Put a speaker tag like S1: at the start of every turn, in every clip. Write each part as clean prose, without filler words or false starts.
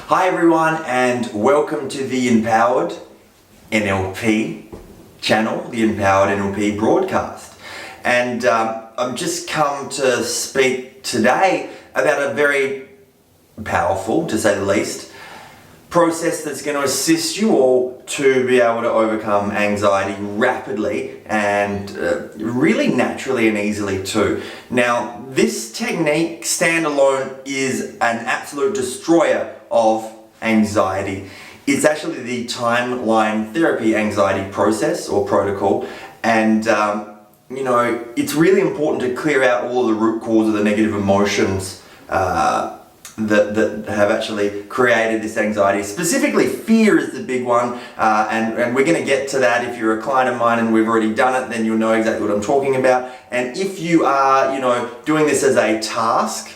S1: Hi everyone, and welcome to the Empowered NLP channel, the Empowered NLP broadcast. And I've just come to speak today about a very powerful, to say the least, process that's going to assist you all to be able to overcome anxiety rapidly and really naturally and easily too. Now, this technique standalone is an absolute destroyer of anxiety. It's actually the timeline therapy anxiety process or protocol, and it's really important to clear out all of the root cause of the negative emotions that have actually created this anxiety. Specifically, fear is the big one, and we're going to get to that. If you're a client of mine and we've already done it, then you'll know exactly what I'm talking about. And if you are, doing this as a task,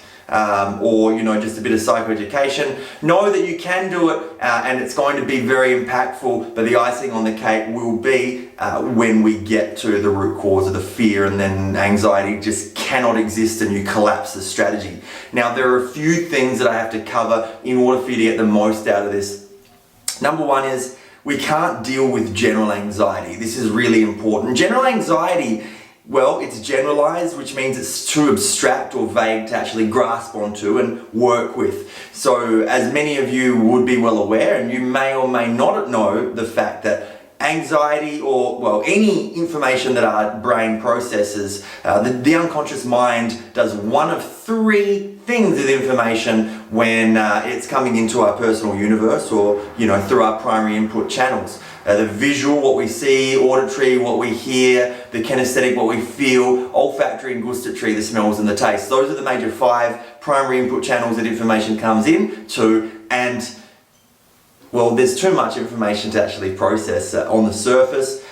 S1: or just a bit of psychoeducation, know that you can do it, and it's going to be very impactful, but the icing on the cake will be when we get to the root cause of the fear, and then anxiety just cannot exist and you collapse the strategy. Now, there are a few things that I have to cover in order for you to get the most out of this. Number one is we can't deal with general anxiety. This is really important. General anxiety, well, it's generalized, which means it's too abstract or vague to actually grasp onto and work with. So, as many of you would be well aware, and you may or may not know the fact that anxiety, or any information that our brain processes, the unconscious mind does one of three things with information when it's coming into our personal universe, or through our primary input channels. The visual, what we see; auditory, what we hear; the kinesthetic, what we feel; olfactory and gustatory, the smells and the tastes. Those are the major 5 primary input channels that information comes in to, and there's too much information to actually process on the surface.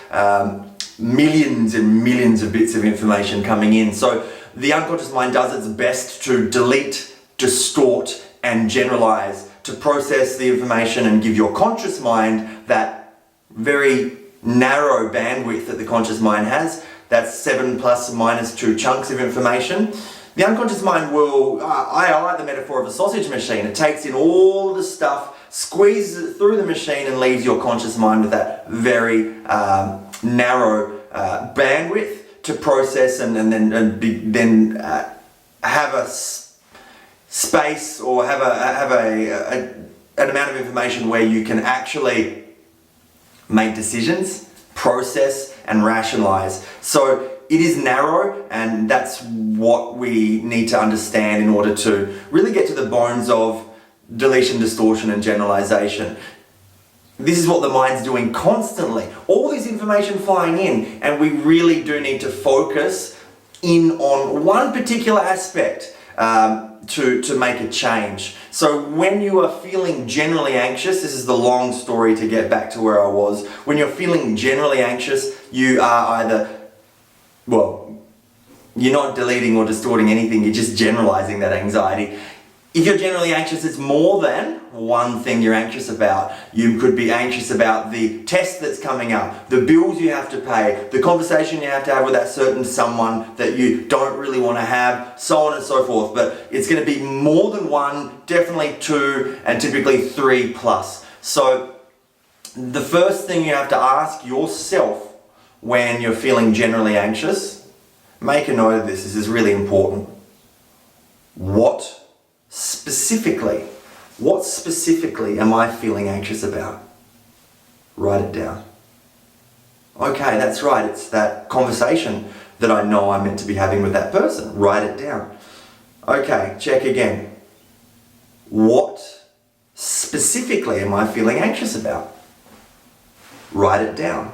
S1: Millions and millions of bits of information coming in. So the unconscious mind does its best to delete, distort, and generalize, to process the information and give your conscious mind that very narrow bandwidth that the conscious mind has. That's 7 plus minus 2 chunks of information. The unconscious mind will, I like the metaphor of a sausage machine. It takes in all the stuff, squeezes it through the machine, and leaves your conscious mind with that very narrow bandwidth to process and then have a space, or have an amount of information where you can actually make decisions, process, and rationalize. So it is narrow, and that's what we need to understand in order to really get to the bones of deletion, distortion, and generalization. This is what the mind's doing constantly. All this information flying in, and we really do need to focus in on one particular aspect to make a change. So when you are feeling generally anxious, this is the long story to get back to where I was. When you're feeling generally anxious, you are either, you're not deleting or distorting anything, you're just generalizing that anxiety. If you're generally anxious, it's more than one thing you're anxious about. You could be anxious about the test that's coming up, the bills you have to pay, the conversation you have to have with that certain someone that you don't really want to have, so on and so forth. But it's going to be more than one, definitely 2, and typically 3 plus. So the first thing you have to ask yourself when you're feeling generally anxious, make a note of this, this is really important. What specifically am I feeling anxious about? Write it down. Okay, that's right, it's that conversation that I know I'm meant to be having with that person. Write it down. Okay, check again. What specifically am I feeling anxious about? Write it down.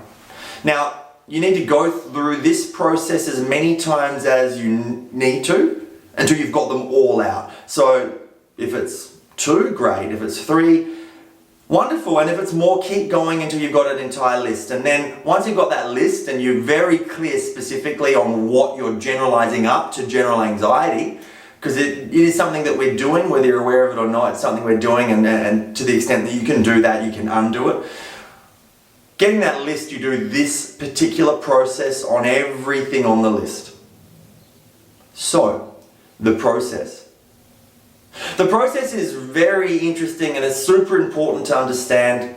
S1: Now, you need to go through this process as many times as you need to until you've got them all out. So if it's 2, great. If it's 3, wonderful. And if it's more, keep going until you've got an entire list. And then once you've got that list and you're very clear specifically on what you're generalizing up to general anxiety, because it is something that we're doing, whether you're aware of it or not, it's something we're doing, and to the extent that you can do that, you can undo it. Getting that list, you do this particular process on everything on the list. So, the process. The process is very interesting and it's super important to understand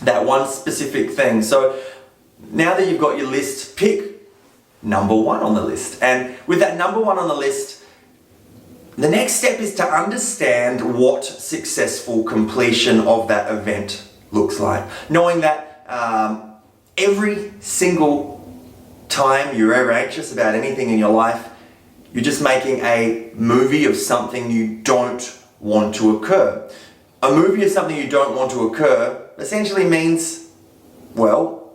S1: that one specific thing. So now that you've got your list, pick number one on the list. And with that number one on the list, the next step is to understand what successful completion of that event looks like. Knowing that every single time you're ever anxious about anything in your life, you're just making a movie of something you don't want to occur. A movie of something you don't want to occur essentially means, well,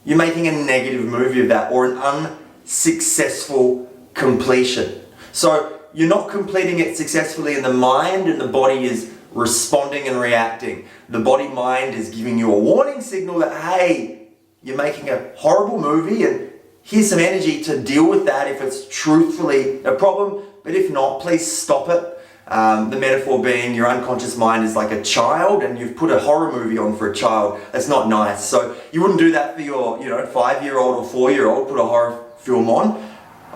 S1: you're making a negative movie of that, or an unsuccessful completion. So you're not completing it successfully in the mind, and the body is responding and reacting. The body-mind is giving you a warning signal that, hey, you're making a horrible movie, and here's some energy to deal with that if it's truthfully a problem, but if not, please stop it. The metaphor being your unconscious mind is like a child, and you've put a horror movie on for a child. That's not nice. So you wouldn't do that for your 5-year-old or 4-year-old, put a horror film on.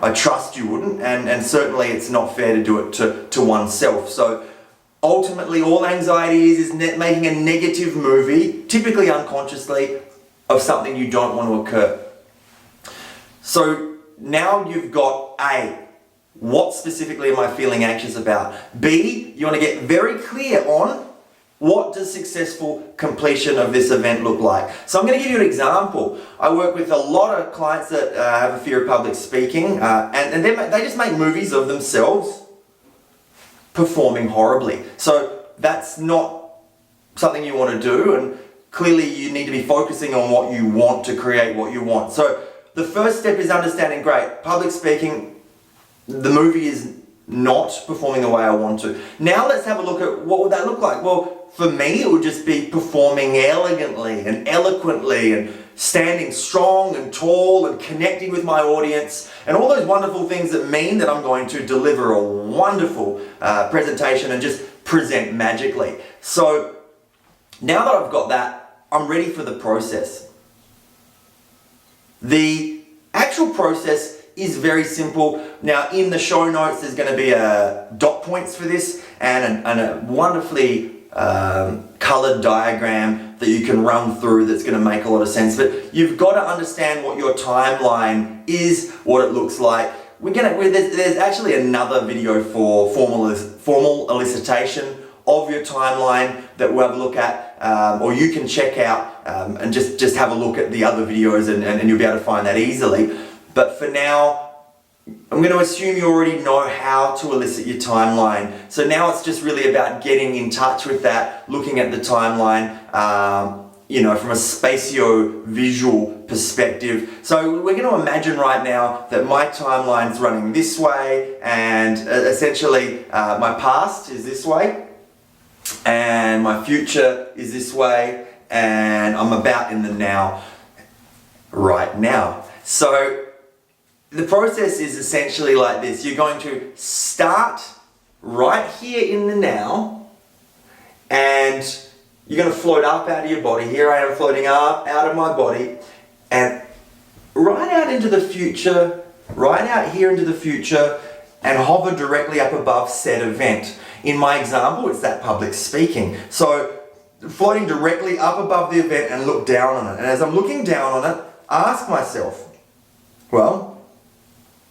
S1: I trust you wouldn't, and certainly it's not fair to do it to oneself. So ultimately all anxiety is making a negative movie, typically unconsciously, of something you don't want to occur. So now you've got A, what specifically am I feeling anxious about? B, you want to get very clear on what does successful completion of this event look like. So I'm going to give you an example. I work with a lot of clients that have a fear of public speaking, and they just make movies of themselves performing horribly. So that's not something you want to do, and clearly you need to be focusing on what you want to create what you want. So the first step is understanding, great, public speaking, the movie is not performing the way I want to. Now let's have a look at what would that look like. Well, for me, it would just be performing elegantly and eloquently and standing strong and tall and connecting with my audience and all those wonderful things that mean that I'm going to deliver a wonderful presentation and just present magically. So now that I've got that, I'm ready for the process. The actual process is very simple. Now in the show notes there's going to be dot points for this and a wonderfully coloured diagram that you can run through that's going to make a lot of sense. But you've got to understand what your timeline is, what it looks like. There's actually another video for formal elicitation of your timeline that we'll have a look at, or you can check out and just have a look at the other videos and you'll be able to find that easily. But for now, I'm going to assume you already know how to elicit your timeline. So now it's just really about getting in touch with that, looking at the timeline, from a spatio-visual perspective. So we're going to imagine right now that my timeline's running this way, and essentially my past is this way, and my future is this way, and I'm about in the now, right now. So the process is essentially like this. You're going to start right here in the now, and you're going to float up out of your body. Here I am floating up out of my body, and right out into the future, right out here into the future, and hover directly up above said event. In my example, it's that public speaking. So floating directly up above the event and look down on it. And as I'm looking down on it, ask myself, well,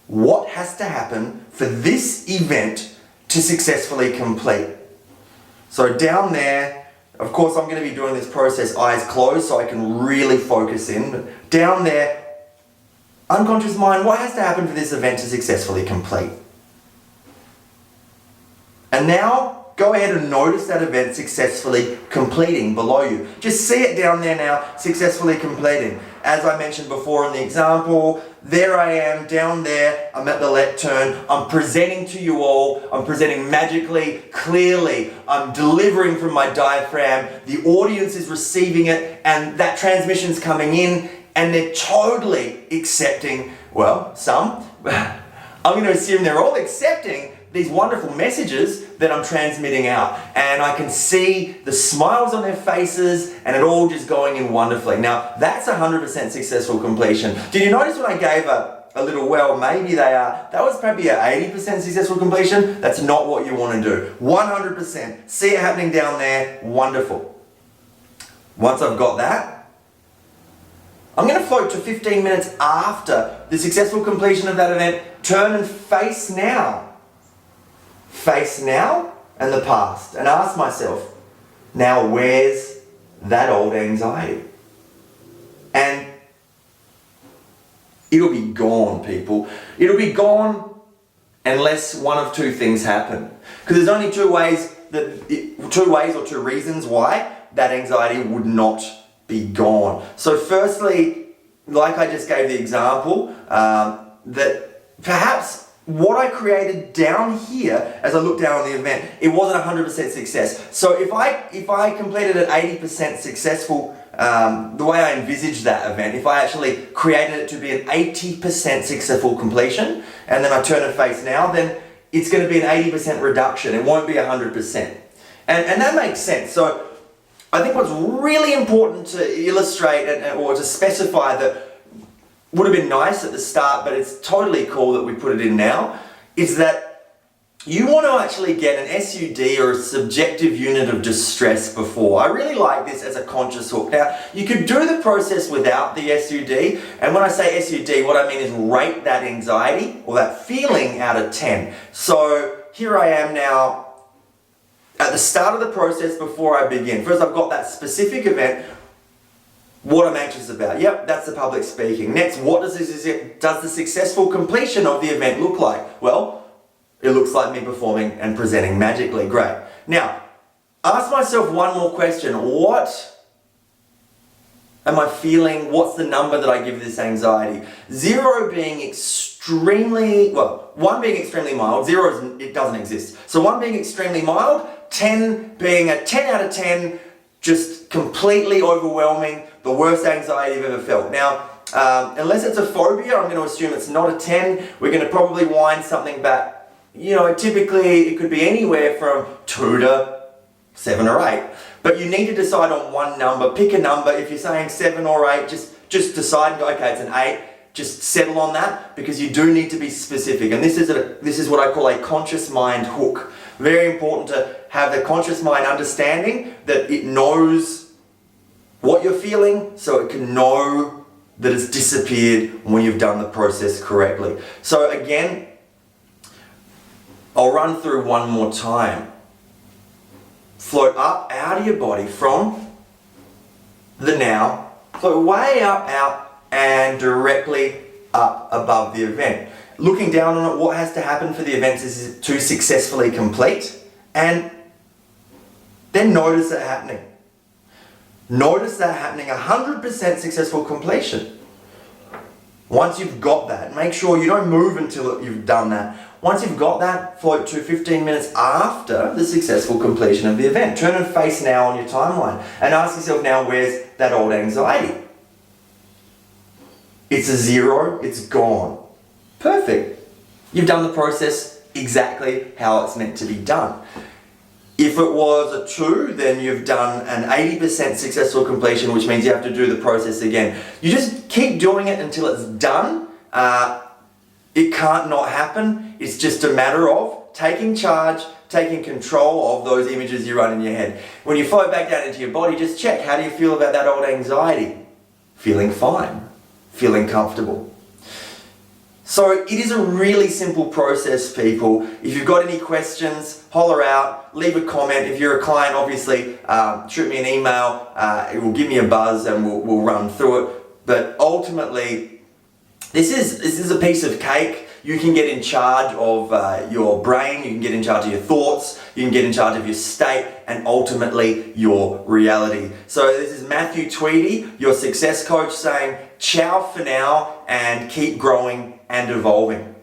S1: what has to happen for this event to successfully complete? So down there, of course I'm going to be doing this process eyes closed so I can really focus in. But down there, unconscious mind, what has to happen for this event to successfully complete? And now, go ahead and notice that event successfully completing below you. Just see it down there now, successfully completing. As I mentioned before in the example, there I am down there, I'm at the lectern, I'm presenting to you all, I'm presenting magically, clearly, I'm delivering from my diaphragm, the audience is receiving it, and that transmission's coming in, and they're totally accepting, well, some, I'm going to assume they're all accepting these wonderful messages that I'm transmitting out, and I can see the smiles on their faces and it all just going in wonderfully. Now that's 100% successful completion. Did you notice when I gave a a little, well, maybe they are. That was probably an 80% successful completion. That's not what you want to do. 100%. See it happening down there. Wonderful. Once I've got that, I'm going to float to 15 minutes after the successful completion of that event. Turn and face now. Face now and the past. And ask myself, now where's that old anxiety? And it'll be gone, people. It'll be gone unless one of two things happen. Because there's only two ways or two reasons why that anxiety would not be gone. So firstly, like I just gave the example, that perhaps what I created down here as I looked down on the event, it wasn't 100% success. So if I completed an 80% successful, the way I envisaged that event, if I actually created it to be an 80% successful completion, and then I turn and face now, then it's going to be an 80% reduction. It won't be 100%. And that makes sense. So I think what's really important to illustrate or to specify that would have been nice at the start, but it's totally cool that we put it in now, is that you want to actually get an SUD or a subjective unit of distress before. I really like this as a conscious hook. Now, you could do the process without the SUD, and when I say SUD, what I mean is rate that anxiety or that feeling out of 10. So here I am now at the start of the process before I begin. First, I've got that specific event, what I'm anxious about. Yep, that's the public speaking. Next, what does the successful completion of the event look like? Well, it looks like me performing and presenting magically. Great. Now, ask myself one more question. What am I feeling? What's the number that I give this anxiety? 0 being extremely, well, 1 being extremely mild, 0 it doesn't exist. So 1 being extremely mild, 10 being a 10 out of 10, just completely overwhelming, the worst anxiety you've ever felt. Now, unless it's a phobia, I'm going to assume it's not a 10. We're going to probably wind something back. You know, typically it could be anywhere from 2 to 7 or 8. But you need to decide on one number. Pick a number. If you're saying 7 or 8, just decide and go, okay, it's an 8. Just settle on that, because you do need to be specific. And this is what I call a conscious mind hook. Very important to have the conscious mind understanding that it knows what you're feeling, so it can know that it's disappeared when you've done the process correctly. So again, I'll run through one more time. Float up out of your body from the now, float way up, out, and directly up above the event. Looking down on it, what has to happen for the event is to successfully complete, and then notice it happening. Notice that happening, 100% successful completion. Once you've got that, make sure you don't move until you've done that. Once you've got that, float to 15 minutes after the successful completion of the event. Turn and face now on your timeline and ask yourself now, where's that old anxiety? It's a 0, it's gone. Perfect. You've done the process exactly how it's meant to be done. If it was a 2, then you've done an 80% successful completion, which means you have to do the process again. You just keep doing it until it's done. It can't not happen. It's just a matter of taking charge, taking control of those images you run in your head. When you float back down into your body, just check, how do you feel about that old anxiety? Feeling fine, feeling comfortable. So it is a really simple process, people. If you've got any questions, holler out, leave a comment. If you're a client, obviously, shoot me an email. It will give me a buzz and we'll run through it. But ultimately, this is a piece of cake. You can get in charge of your brain, you can get in charge of your thoughts, you can get in charge of your state, and ultimately your reality. So this is Matthew Tweedy, your success coach, saying ciao for now and keep growing and evolving.